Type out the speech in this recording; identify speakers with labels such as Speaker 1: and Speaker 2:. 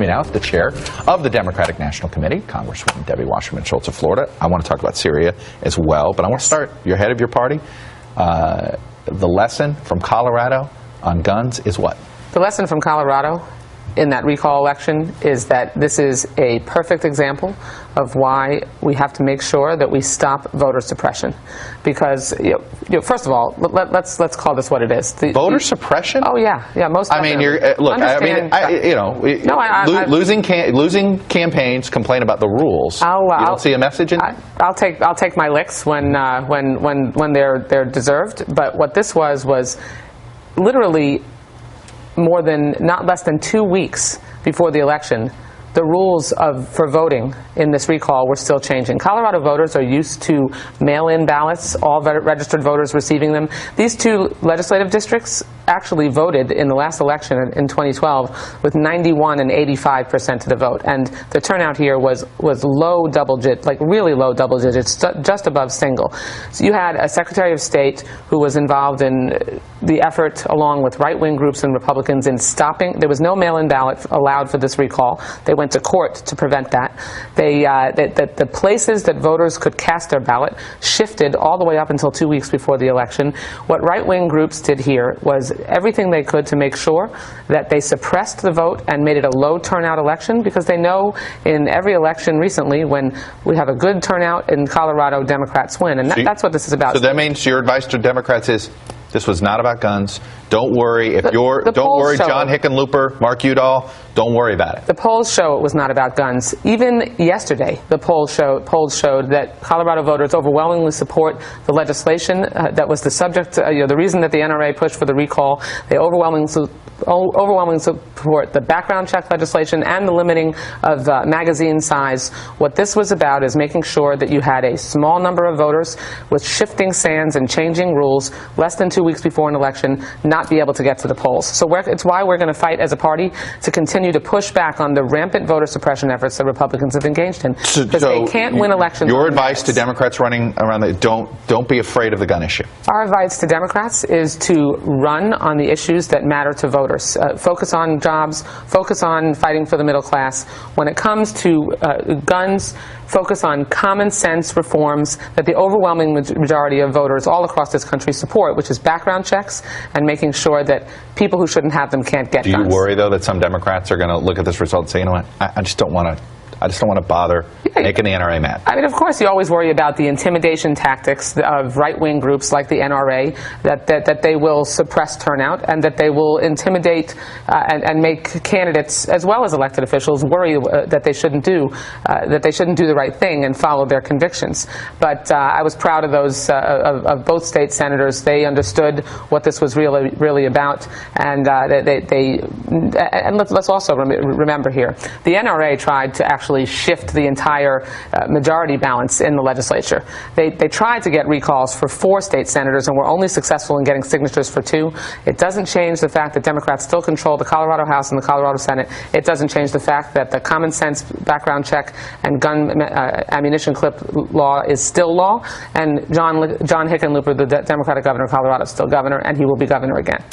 Speaker 1: now is the chair of the Democratic National Committee, Congresswoman Debbie Wasserman-Schultz of Florida. I want to talk about Syria as well, but I want to start, you're head of your party. The lesson from Colorado on guns is what?
Speaker 2: The lesson from Colorado in that recall election is that this is a perfect example of why we have to make sure that we stop voter suppression. Because, first of all, let's call this what it is.
Speaker 1: Voter suppression?
Speaker 2: Oh yeah, most.
Speaker 1: I mean, losing campaigns complain about the rules. You don't see a message in it?
Speaker 2: I'll take my licks when they're deserved. But what this was literally not less than 2 weeks before the election, the rules for voting in this recall were still changing. Colorado voters are used to mail-in ballots, all registered voters receiving them. These two legislative districts actually voted in the last election in 2012 with 91 and 85% of the vote. And the turnout here was low double digits, like really low double digits, just above single. So you had a Secretary of State who was involved in the effort, along with right-wing groups and Republicans, in stopping. There was no mail-in ballot allowed for this recall. They went to court to prevent that. The places that voters could cast their ballot shifted all the way up until 2 weeks before the election. What right-wing groups did here was everything they could to make sure that they suppressed the vote and made it a low turnout election, because they know in every election recently, when we have a good turnout in Colorado, Democrats win. And that's what this is about.
Speaker 1: So that means your advice to Democrats is, this was not about guns. Don't worry. Don't worry, John Hickenlooper, Mark Udall. Don't worry about it.
Speaker 2: The polls show it was not about guns. Even yesterday, the polls showed that Colorado voters overwhelmingly support the legislation that was the subject. The reason that the NRA pushed for the recall, they overwhelmingly support the background check legislation and the limiting of magazine size. What this was about is making sure that you had a small number of voters with shifting sands and changing rules less than 2 weeks before an election not be able to get to the polls. So it's why we're going to fight as a party to continue to push back on the rampant voter suppression efforts that Republicans have engaged in. Because they can't win elections.
Speaker 1: Your advice to Democrats running around, don't be afraid of the gun issue.
Speaker 2: Our advice to Democrats is to run on the issues that matter to voters. Focus on jobs, focus on fighting for the middle class. When it comes to guns, focus on common sense reforms that the overwhelming majority of voters all across this country support, which is background checks and making sure that people who shouldn't have them can't get guns.
Speaker 1: Do you worry, though, that some Democrats are going to look at this result and say, you know what, I just don't want to bother making the NRA mad?
Speaker 2: I mean, of course, you always worry about the intimidation tactics of right-wing groups like the NRA, that they will suppress turnout and that they will intimidate and make candidates as well as elected officials worry that they shouldn't do the right thing and follow their convictions. But I was proud of those of both state senators. They understood what this was really about, and let's also remember here, the NRA tried to actually shift the entire majority balance in the legislature. They tried to get recalls for 4 state senators and were only successful in getting signatures for 2. It doesn't change the fact that Democrats still control the Colorado House and the Colorado Senate. It doesn't change the fact that the common sense background check and gun ammunition clip law is still law, and John Hickenlooper, the Democratic governor of Colorado, is still governor, and he will be governor again.